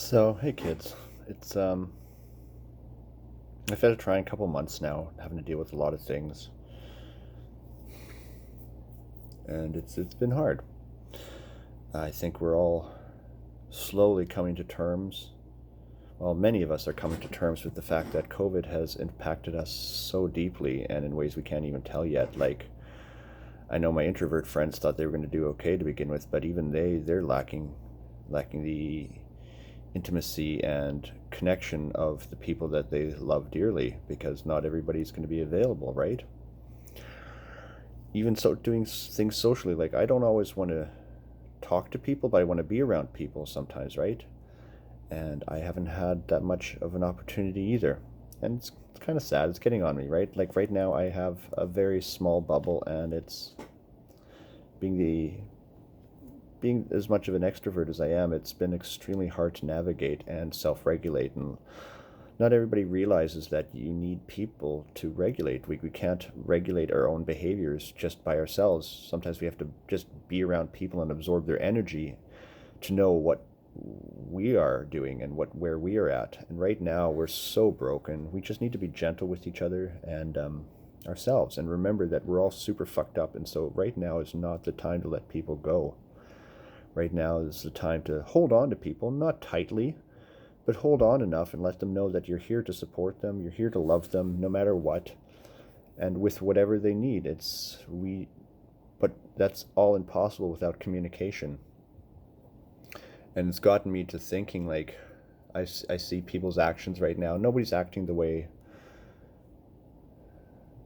So, hey kids, it's I've had to try in a couple months now, having to deal with a lot of things, and it's been hard. I think we're all slowly coming to terms. Well, many of us are coming to terms with the fact that COVID has impacted us so deeply and in ways we can't even tell yet. Like, I know my introvert friends thought they were going to do okay to begin with, but even they're lacking the intimacy and connection of the people that they love dearly because not everybody's going to be available, right? Even so, doing things socially, like I don't always want to talk to people, but I want to be around people sometimes, right? And I haven't had that much of an opportunity either. And it's kind of sad. It's getting on me, right? Like right now, I have a very small bubble, and it's being the being as much of an extrovert as I am, it's been extremely hard to navigate and self-regulate. And not everybody realizes that you need people to regulate. We can't regulate our own behaviors just by ourselves. Sometimes we have to just be around people and absorb their energy to know what we are doing and where we are at. And right now we're so broken. We just need to be gentle with each other and ourselves, and remember that we're all super fucked up. And so right now is not the time to let people go. Right now is the time to hold on to people, not tightly, but hold on enough and let them know that you're here to support them, you're here to love them no matter what, and with whatever they need. But that's all impossible without communication. And it's gotten me to thinking, like, I see people's actions right now. Nobody's acting the way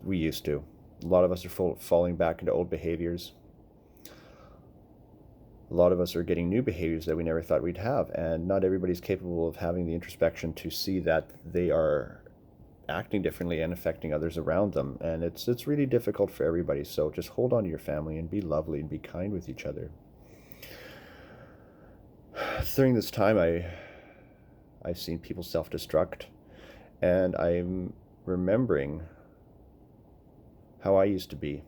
we used to. A lot of us are falling back into old behaviors. A lot of us are getting new behaviors that we never thought we'd have, and not everybody's capable of having the introspection to see that they are acting differently and affecting others around them. And it's really difficult for everybody. So just hold on to your family and be lovely and be kind with each other. During this time, I've seen people self-destruct, and I'm remembering how I used to be.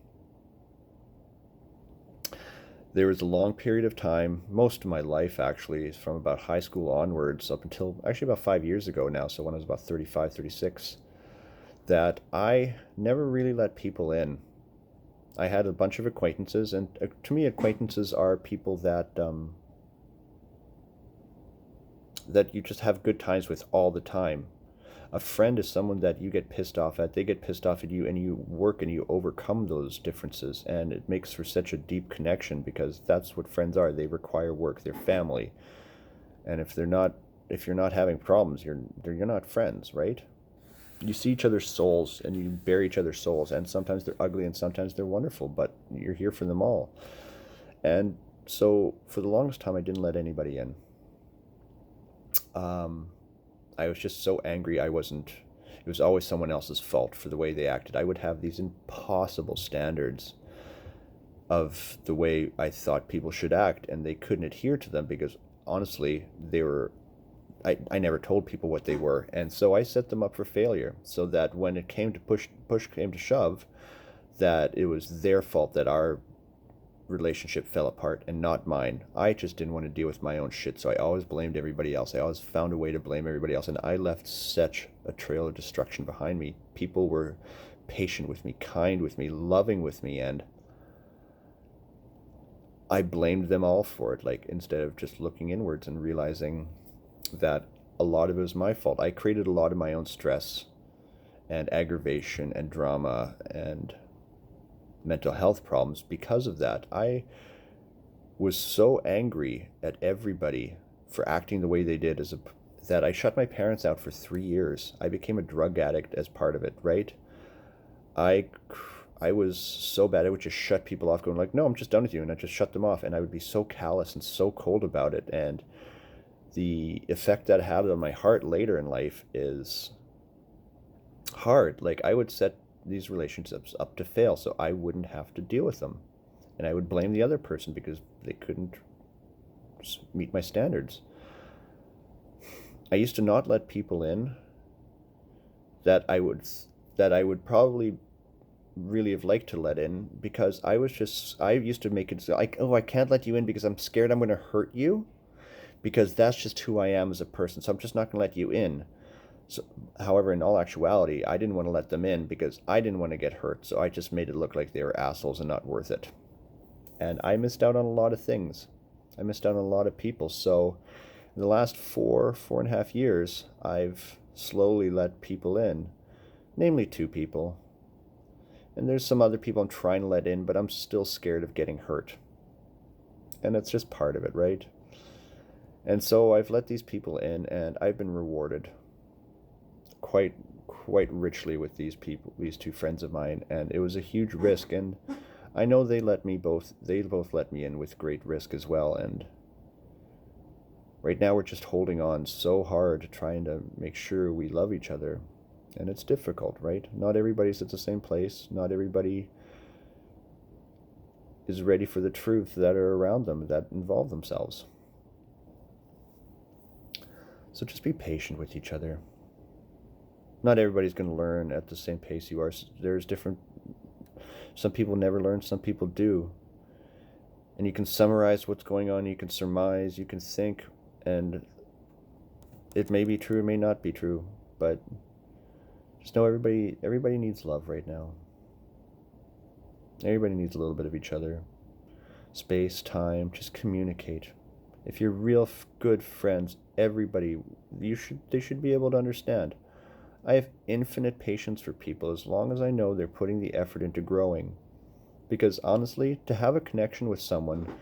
There was a long period of time, most of my life actually, from about high school onwards up until actually about 5 years ago now, so when I was about 35, 36, that I never really let people in. I had a bunch of acquaintances, and to me, acquaintances are people that you just have good times with all the time. A friend is someone that you get pissed off at, they get pissed off at you, and you work and you overcome those differences, and it makes for such a deep connection because that's what friends are. They require work, they're family. And if you're not having problems, you're not friends, right? You see each other's souls and you bear each other's souls, and sometimes they're ugly and sometimes they're wonderful, but you're here for them all. And so for the longest time I didn't let anybody in. um, I was just so angry. It was always someone else's fault for the way they acted. I would have these impossible standards of the way I thought people should act, and they couldn't adhere to them because honestly, I never told people what they were. And so I set them up for failure so that when it came to push came to shove, that it was their fault that our relationship fell apart and not mine. I just didn't want to deal with my own shit, so I always blamed everybody else. I always found a way to blame everybody else, and I left such a trail of destruction behind me. People were patient with me, kind with me, loving with me, and I blamed them all for it, like instead of just looking inwards and realizing that a lot of it was my fault. I created a lot of my own stress and aggravation and drama and mental health problems because of that. I was so angry at everybody for acting the way they did that I shut my parents out for 3 years. I became a drug addict as part of it, right? I I was so bad I would just shut people off, going like, "No, I'm just done with you," and I just shut them off, and I would be so callous and so cold about it. And the effect that had on my heart later in life is hard. Like I would set these relationships up to fail so I wouldn't have to deal with them, and I would blame the other person because they couldn't meet my standards. I used to not let people in that I would probably really have liked to let in because I used to make it like, oh, I can't let you in because I'm scared I'm going to hurt you. because that's just who I am as a person. So I'm just not going to let you in. So, however, in all actuality, I didn't want to let them in because I didn't want to get hurt. So I just made it look like they were assholes and not worth it. And I missed out on a lot of things. I missed out on a lot of people. So in the last 4.5 years, I've slowly let people in, namely 2 people. And there's some other people I'm trying to let in, but I'm still scared of getting hurt. And it's just part of it, right? And so I've let these people in, and I've been rewarded quite richly with these people, these 2 friends of mine, and it was a huge risk. And I know they both let me in with great risk as well. And right now we're just holding on so hard, trying to make sure we love each other. And it's difficult, right? Not everybody's at the same place. Not everybody is ready for the truth that are around them, that involve themselves. So just be patient with each other. Not everybody's going to learn at the same pace you are. There's different... Some people never learn, some people do. And you can summarize what's going on, you can surmise, you can think, and it may be true, it may not be true, but just know everybody needs love right now. Everybody needs a little bit of each other. Space, time, just communicate. If you're real good friends, everybody, they should be able to understand. I have infinite patience for people as long as I know they're putting the effort into growing. Because honestly, to have a connection with someone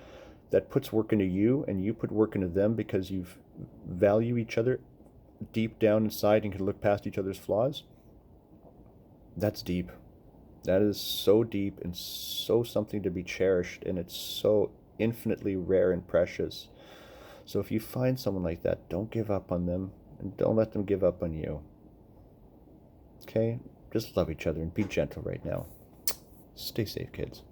that puts work into you and you put work into them because you value each other deep down inside and can look past each other's flaws, that's deep. That is so deep and so something to be cherished, and it's so infinitely rare and precious. So if you find someone like that, don't give up on them, and don't let them give up on you. Okay? Just love each other and be gentle right now. Stay safe, kids.